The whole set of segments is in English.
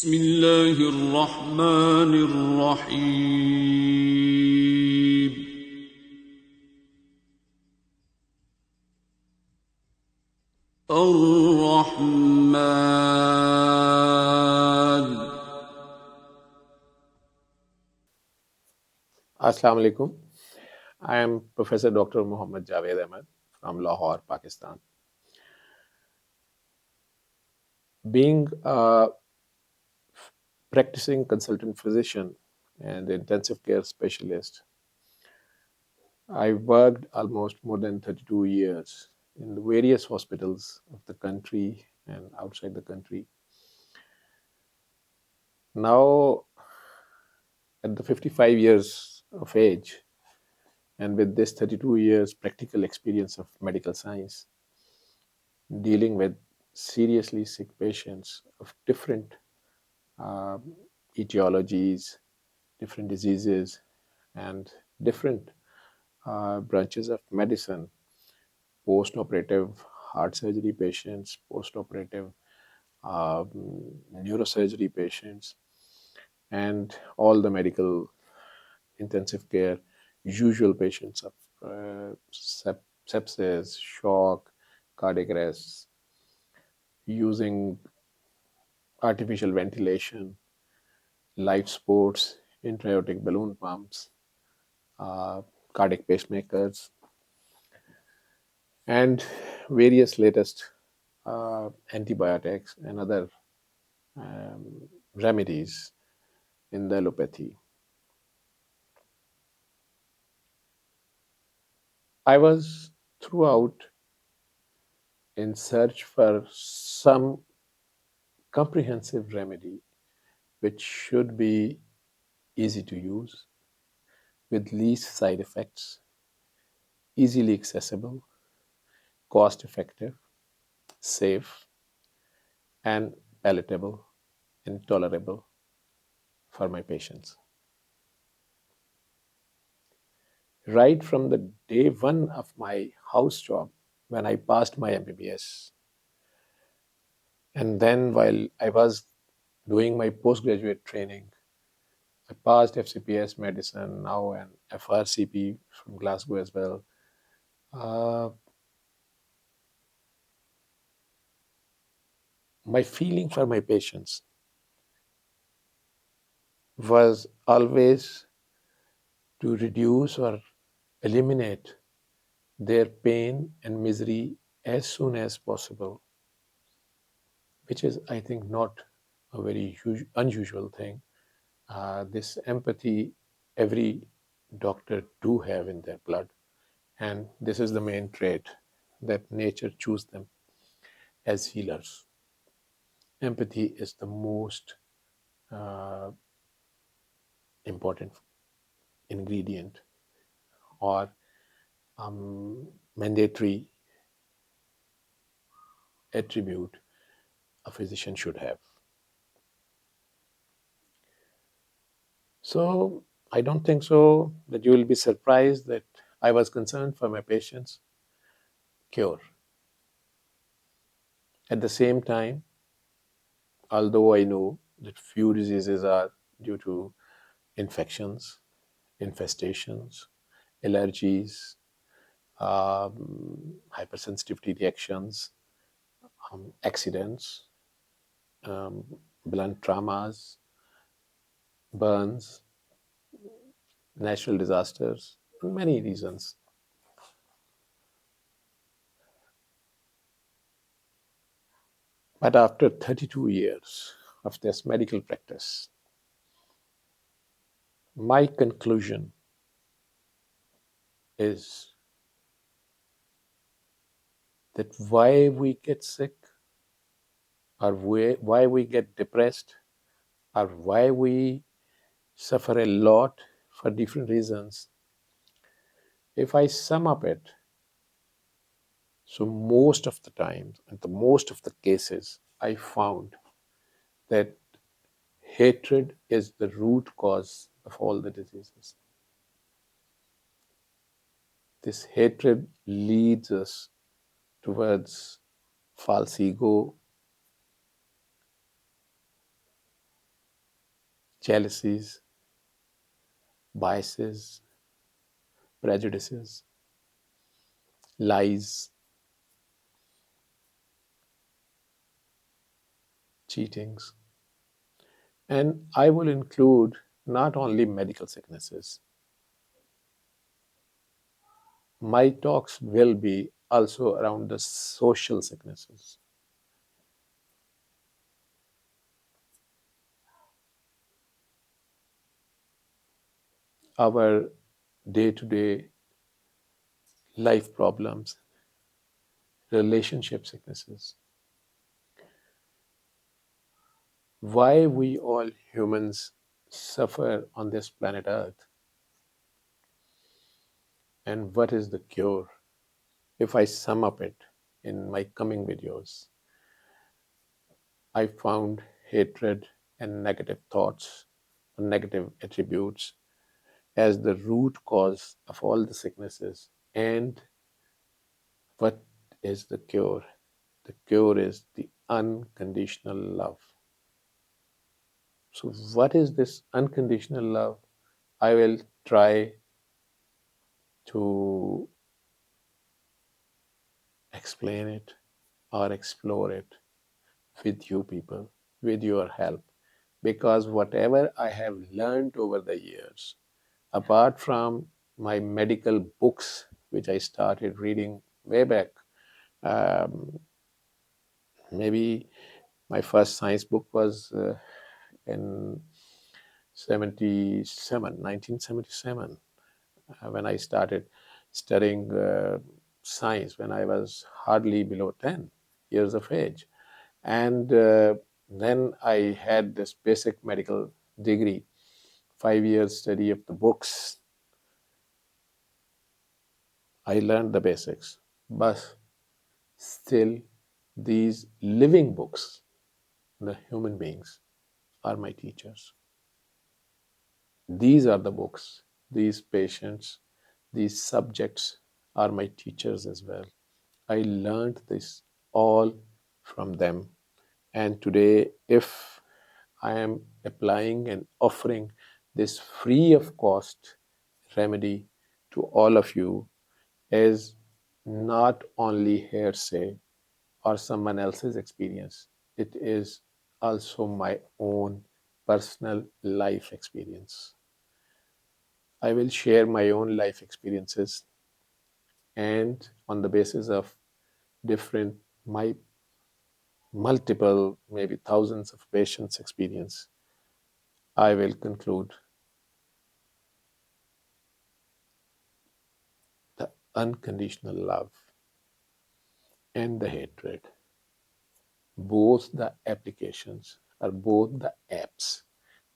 بسم الله الرحمن الرحيم. الرحمن. Assalamu alaikum. I am Professor Dr. Muhammad Javed Ahmed from Lahore, Pakistan. Being a practicing consultant physician and intensive care specialist, I worked almost more than 32 years in the various hospitals of the country and outside the country. Now, at the 55 years of age, and with this 32 years practical experience of medical science, dealing with seriously sick patients of different uh, etiologies, different diseases, and different branches of medicine, post-operative heart surgery patients, post-operative neurosurgery patients, and all the medical intensive care usual patients of sepsis, shock, cardiac arrests, using artificial ventilation, life supports, intra-aortic balloon pumps, uh, cardiac pacemakers, and various latest antibiotics and other remedies in the allopathy. I was throughout in search for some comprehensive remedy which should be easy to use, with least side effects, easily accessible, cost effective, safe, and palatable and tolerable for my patients. Right from the day one of my house job, when I passed my MBBS, and then while I was doing my postgraduate training, I passed FCPS medicine, now an FRCP from Glasgow as well. My feeling for my patients was always to reduce or eliminate their pain and misery as soon as possible, which is, I think, not a very unusual thing. This empathy, every doctor do have in their blood, and this is the main trait that nature choose them as healers. Empathy is the most uh, important ingredient or mandatory attribute a physician should have. So I don't think so that you will be surprised that I was concerned for my patients' cure. At the same time, although I know that few diseases are due to infections, infestations, allergies, hypersensitivity reactions, accidents, um, blunt traumas, burns, natural disasters, many reasons. But after 32 years of this medical practice, my conclusion is that why we get sick, or why we get depressed, or why we suffer a lot for different reasons, if I sum up it, so most of the times and the most of the cases, I found that hatred is the root cause of all the diseases. This hatred leads us towards false ego, jealousies, biases, prejudices, lies, cheatings. And I will include not only medical sicknesses, my talks will be also around the social sicknesses, our day to day life problems, relationship sicknesses, why we all humans suffer on this planet Earth, and what is the cure. If I sum up it in my coming videos, I found hatred and negative thoughts, negative attributes as the root cause of all the sicknesses. And what is the cure? The cure is the unconditional love. So, what is this unconditional love? I will try to explain it or explore it with you people, with your help. Because whatever I have learned over the years, apart from my medical books, which I started reading way back, um, maybe my first science book was in 1977, when I started studying science when I was hardly below 10 years of age. And then I had this basic medical degree, 5 years study of the books. I learned the basics, but still, these living books, the human beings, are my teachers. These are the books, these patients, these subjects are my teachers as well. I learned this all from them. And today, if I am applying and offering this free of cost remedy to all of you, is not only hearsay or someone else's experience, it is also my own personal life experience. I will share my own life experiences, and on the basis of different, my multiple, maybe thousands of patients' experience, I will conclude the unconditional love and the hatred. Both the applications or both the apps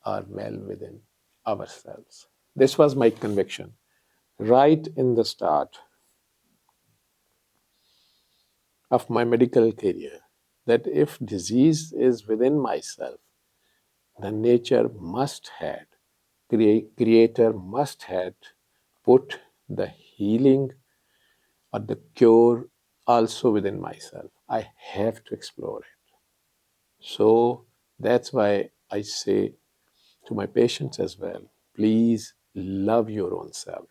are well within ourselves. This was my conviction right in the start of my medical career, that if disease is within myself, the nature must have, creator must have put the healing or the cure also within myself. I have to explore it. So that's why I say to my patients as well, please love your own self.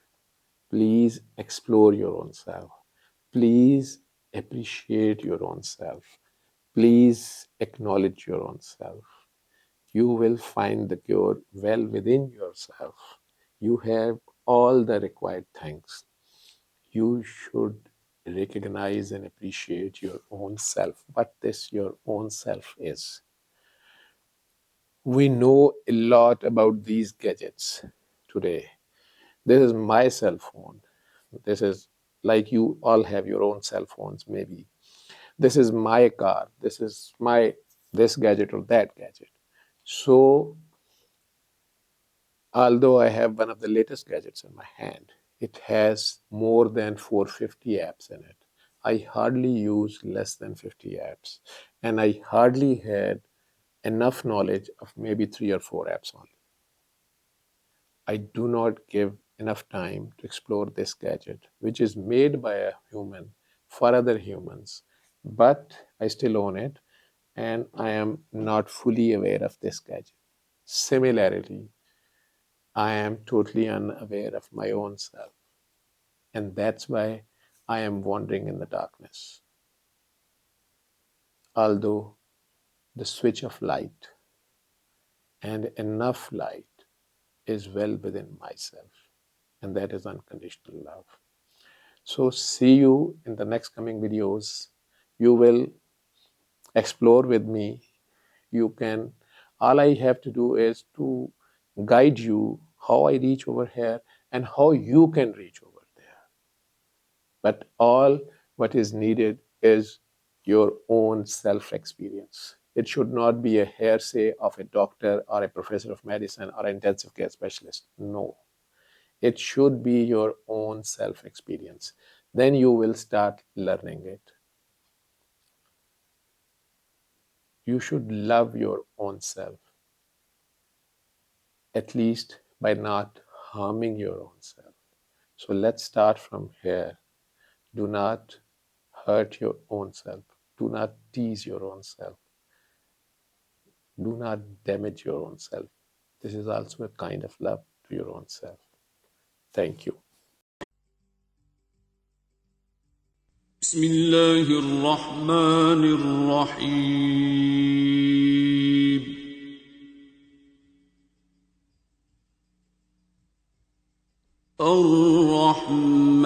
Please explore your own self. Please appreciate your own self. Please acknowledge your own self. You will find the cure well within yourself. You have all the required things. You should recognize and appreciate your own self, what this your own self is. We know a lot about these gadgets today. This is my cell phone. This is like you all have your own cell phones, maybe. This is my car. This is my this gadget or that gadget. So, although I have one of the latest gadgets in my hand, it has more than 450 apps in it. I hardly use less than 50 apps, and I hardly had enough knowledge of maybe 3 or 4 apps only. I do not give enough time to explore this gadget, which is made by a human for other humans, but I still own it and I am not fully aware of this gadget. Similarly, I am totally unaware of my own self, and that's why I am wandering in the darkness. Although the switch of light and enough light is well within myself, and that is unconditional love. So, see you in the next coming videos. You will explore with me. You can, all I have to do is to guide you how I reach over here and how you can reach over there. But all what is needed is your own self experience. It should not be a hearsay of a doctor or a professor of medicine or an intensive care specialist. No, it should be your own self experience. Then you will start learning it. You should love your own self, at least by not harming your own self. So let's start from here. Do not hurt your own self. Do not tease your own self. Do not damage your own self. This is also a kind of love to your own self. Thank you. بسم الله الرحمن الرحيم الرحمن